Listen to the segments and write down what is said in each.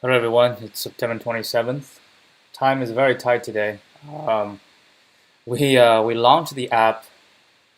Hello everyone, it's September 27th. Time is very tight today. Um, we launched the app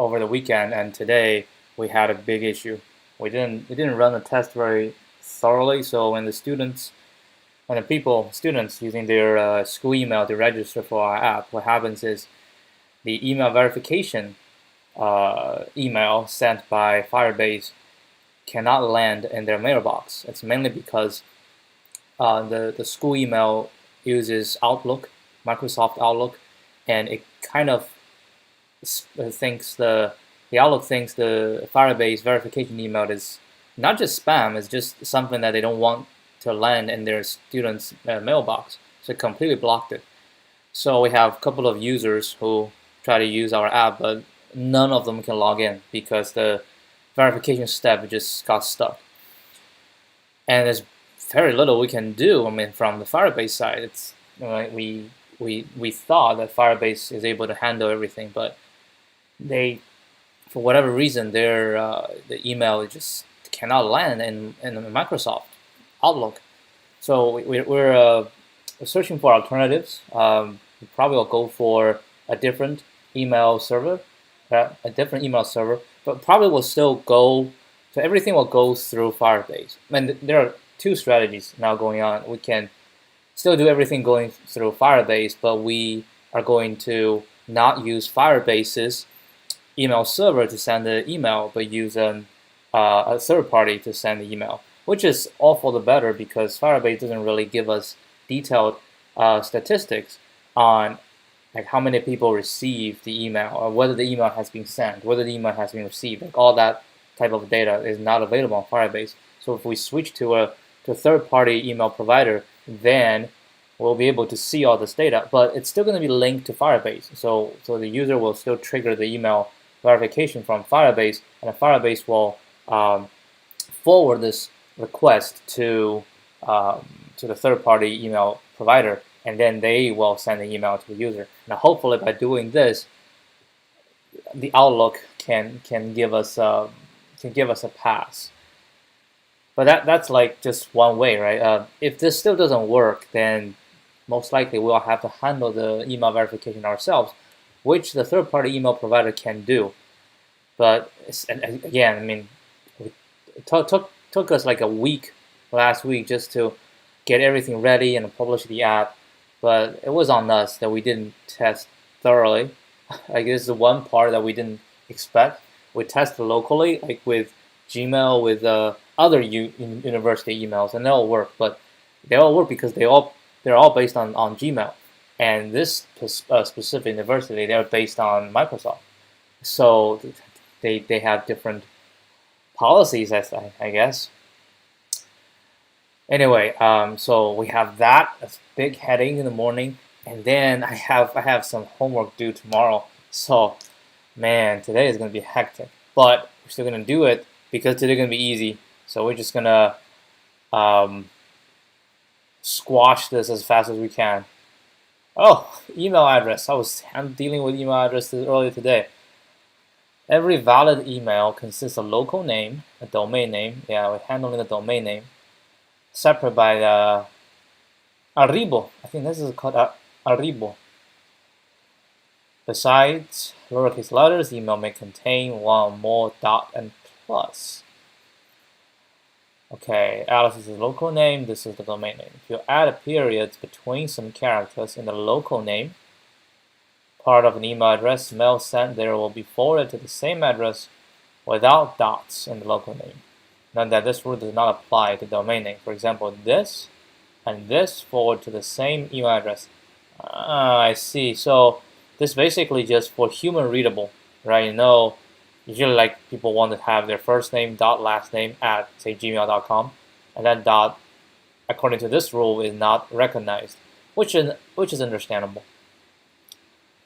over the weekend, and today we had a big issue. We didn't run the test very thoroughly, so when the students using their school email to register for our app, what happens is the email verification email sent by Firebase cannot land in their mailbox. It's mainly because the school email uses Outlook, Microsoft Outlook, and it kind of thinks the Outlook thinks the Firebase verification email is not just spam; it's just something that they don't want to land in their students' mailbox. So it completely blocked it. So we have a couple of users who try to use our app, but none of them can log in because the verification step just got stuck. And there's very little we can do. I mean, from the Firebase side, it's we thought that Firebase is able to handle everything, but they, for whatever reason, the email just cannot land in Microsoft Outlook. So we're searching for alternatives. We probably will go for a different email server, but probably will still go. So everything will go through Firebase. I mean, there are two strategies now going on. We can still do everything going through Firebase, but we are going to not use Firebase's email server to send the email, but use a third party to send the email, which is all for the better because Firebase doesn't really give us detailed statistics on like how many people receive the email or whether the email has been sent, whether the email has been received. Like all that type of data is not available on Firebase. So if we switch to a third-party email provider, then we'll be able to see all this data, but it's still going to be linked to Firebase. So the user will still trigger the email verification from Firebase, and Firebase will forward this request to the third-party email provider, and then they will send the email to the user. Now, hopefully, by doing this, the Outlook can give us a pass. But that's like just one way, right? If this still doesn't work, then most likely we'll have to handle the email verification ourselves, which the third-party email provider can do. But and again, I mean, it took us like a week last week just to get everything ready and publish the app. But it was on us that we didn't test thoroughly. I guess the one part that we didn't expect. We tested locally, like with Gmail, with other university emails, and they all work. But they all work because they're all based on Gmail, and this specific university they're based on Microsoft. So they have different policies, I guess. Anyway, so we have that a big heading in the morning, and then I have some homework due tomorrow. So, man, today is gonna be hectic, but we're still gonna do it because today's gonna be easy. So we're just gonna um, squash this as fast as we can. Oh, email address. I'm dealing with email addresses earlier today. Every valid email consists of local name, a domain name. Yeah, we're handling the domain name, separate by the arribo. I think this is called arribo. Besides lowercase letters, email may contain one or more dot and plus. Okay, Alice is the local name, this is the domain name. If you add a period between some characters in the local name, part of an email address, mail sent there will be forwarded to the same address without dots in the local name. Note that this rule does not apply to domain name. For example, this and this forward to the same email address. I see. So this basically just for human readable, right? Usually like people want to have their first name dot last name at say gmail.com, and that dot, according to this rule, is not recognized, which is understandable.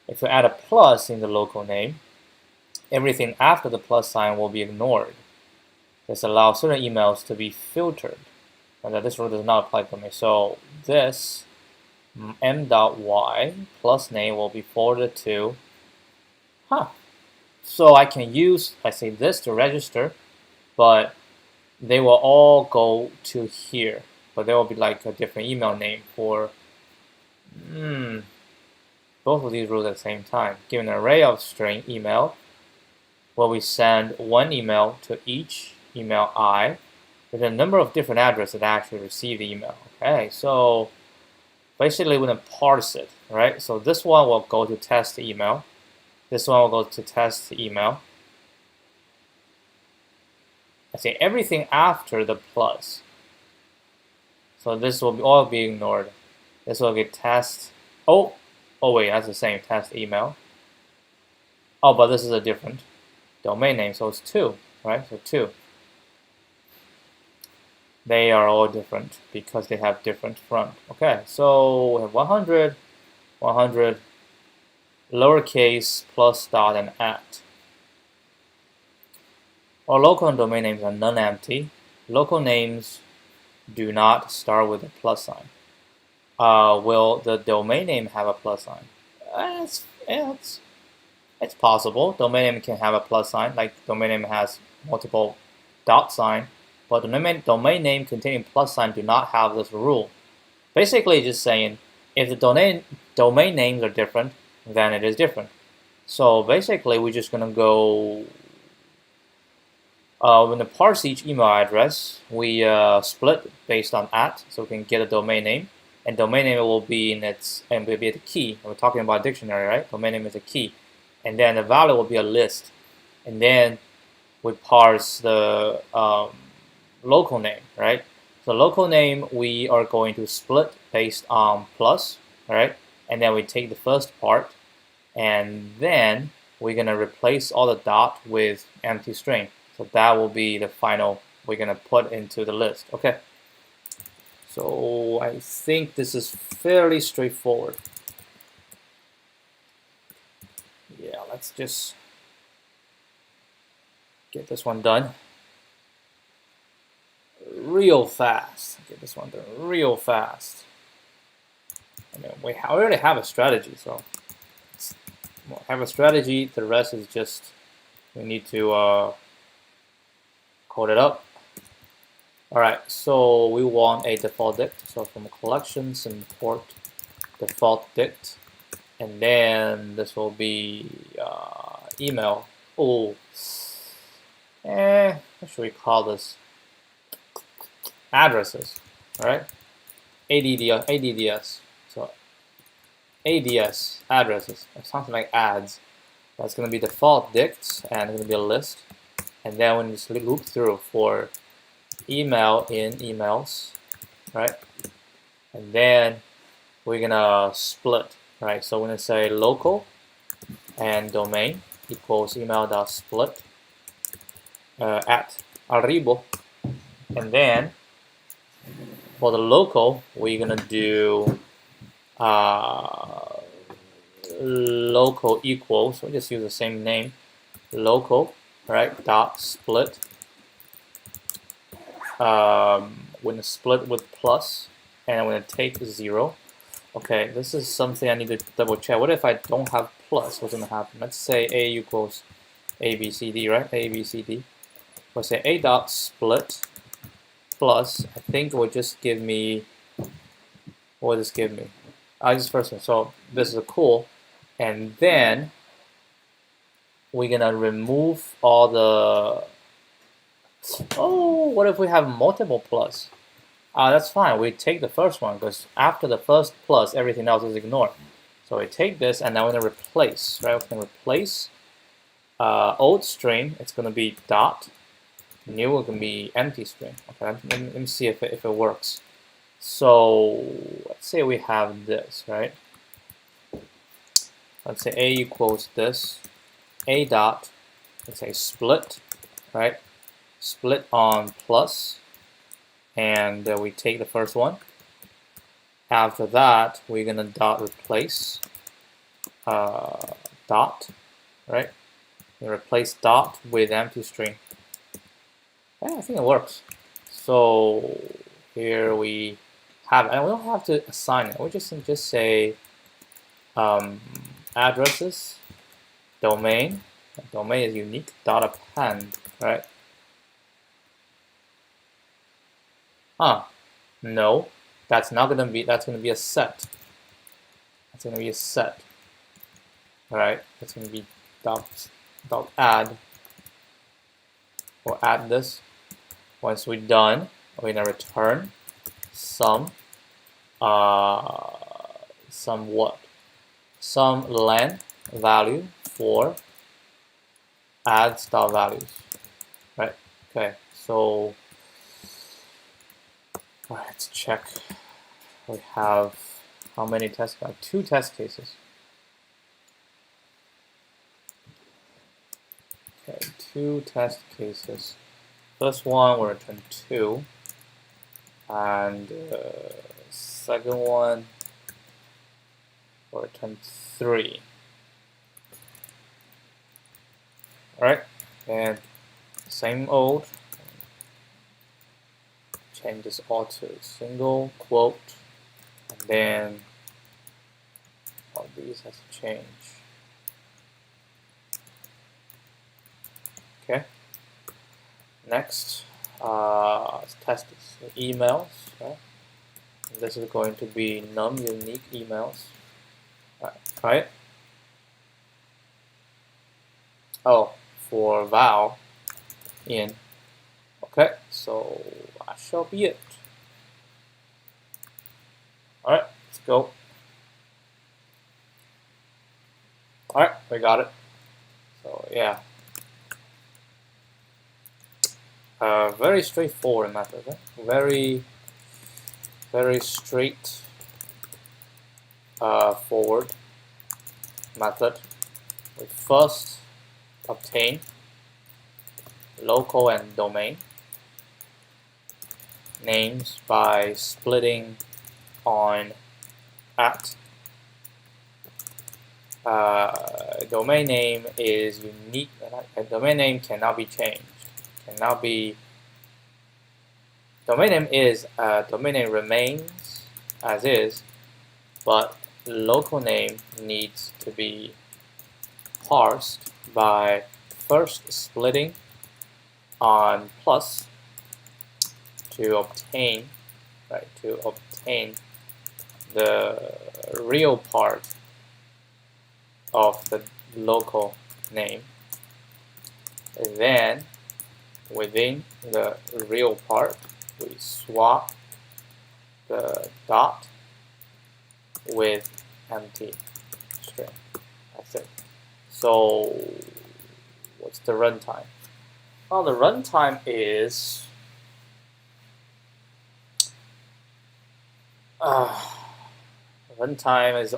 If you add a plus in the local name, everything after the plus sign will be ignored. This allows certain emails to be filtered, and that this rule does not apply to me. So this m.y plus name will be forwarded to, So I can use, I say this to register, but they will all go to here. but there will be like a different email name for both of these rules at the same time. Given an array of string email, where we send one email to each email I, with a number of different addresses that actually receive the email. Okay, so basically we're gonna parse it, right? So this one will go to test email. This one will go to test email. I say everything after the plus. So this will all be ignored. This will get test. Oh wait, that's the same test email. Oh, but this is a different domain name, so it's 2, right? So 2. They are all different because they have different front. Okay, so we have 100, 100, lowercase, plus, dot, and at. Our local and domain names are non-empty. Local names do not start with a plus sign. Will the domain name have a plus sign? It's possible. Domain name can have a plus sign, like domain name has multiple dot sign, but the domain name containing plus sign do not have this rule. Basically, just saying if the domain names are different, then it is different. So basically, we're just gonna go. We're gonna parse each email address. We split based on at, so we can get a domain name, and domain name will be in its and will be the key. We're talking about a dictionary, right? Domain name is a key, and then the value will be a list, and then we parse the local name, right? So local name we are going to split based on plus, right? And then we take the first part, and then we're gonna replace all the dot with empty string. So that will be the final we're gonna put into the list. Okay. So I think this is fairly straightforward. Yeah, let's just get this one done real fast. Get this one done real fast. I mean, we already have a strategy, so we'll have a strategy. The rest is just we need to code it up. All right, so we want a default dict. So from collections, import default dict, and then this will be email. Oh, what should we call this? Addresses, all right? ADDS. So ADS, addresses, something like ads. That's going to be default dict, and it's going to be a list. And then when you just loop through for email in emails, right? And then we're going to split, right? So we're going to say local and domain equals email.split at arribo. And then for the local, we're going to do local equals, so we just use the same name, local, right, dot split. We're going to split with plus, and I'm going to take 0. Okay, this is something I need to double check. What if I don't have plus? What's going to happen? Let's say A equals A, B, C, D, right? A, B, C, D. We'll say A dot split plus, I think it will just give me, what will this give me? Just first one. So this is cool. And then we're going to remove all the, what if we have multiple plus? That's fine. We take the first one because after the first plus, everything else is ignored. So we take this and now we're going to replace, right? We're going to replace old string. It's going to be dot. New is going to be empty string. Okay, let me see if it works. So let's say we have this, right? Let's say A equals this. A dot, let's say split, right? Split on plus. And we take the first one. After that, we're gonna dot replace dot, right? We replace dot with empty string. Yeah, I think it works. So here we have, and we don't have to assign it. We just say addresses, domain. Domain is unique. Dot append, right? No, that's not gonna be. That's gonna be a set. That's gonna be a set. All right. That's gonna be dot add or add this. Once we're done, we're gonna return some what? Some len value for add star values. Right. Okay. So let's check. We have how many tests? 2 test cases. Okay, 2 test cases. First one will return 2, and second one will return 3. All right, and same old. Change this all to single quote, and then all these has to change. Okay. Next, let's test this. So emails. Right? This is going to be num unique emails. All right, try it. Oh, for val in. Okay, so that shall be it. All right, let's go. All right, we got it. So yeah, very straightforward method. Right? Very straight forward method. We first obtain local and domain names by splitting on at. Domain name is unique. A domain name cannot be changed. Domain name is domain name remains as is, but local name needs to be parsed by first splitting on plus to obtain the real part of the local name. And then within the real part, we swap the dot with empty string. That's it. So what's the runtime? Well, the runtime is runtime is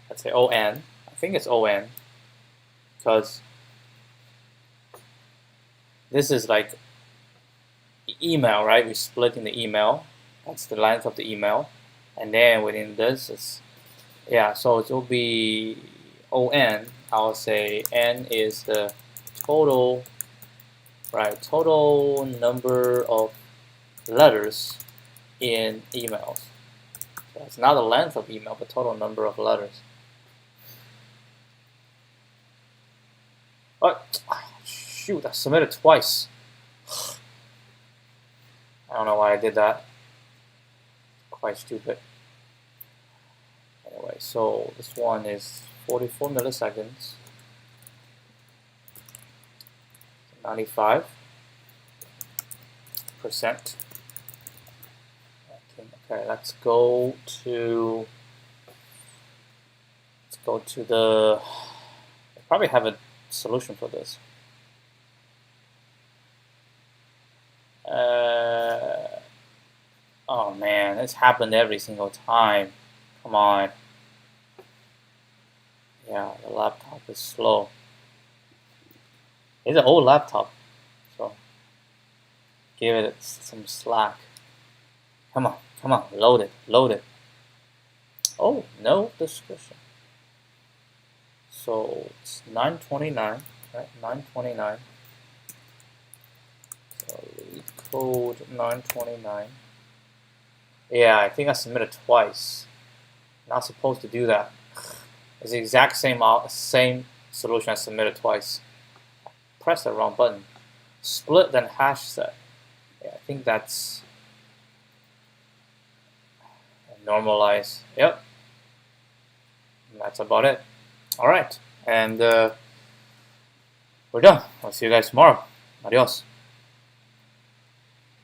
let's say on. I think it's on because this is like email, right? We're splitting the email. That's the length of the email, and then within this is so it will be on. I'll say n is the total, right? Total number of letters in emails. So it's not the length of email, but total number of letters. Oh, shoot! I submitted twice. I don't know why I did that. Quite stupid. Anyway, so this one is 44 milliseconds. 95%. Okay, let's go to the. I probably have a solution for this. Oh man, it's happened every single time. Come on. Yeah, the laptop is slow. It's an old laptop, so give it some slack. Come on, load it. Oh, no description. So it's 929, right? 929. So LeetCode 929. Yeah, I think I submitted twice. Not supposed to do that. It's the exact same solution I submitted twice. I pressed the wrong button. Split then hash set. Yeah, I think that's normalize. Yep, that's about it. All right, and we're done. I'll see you guys tomorrow. Adios.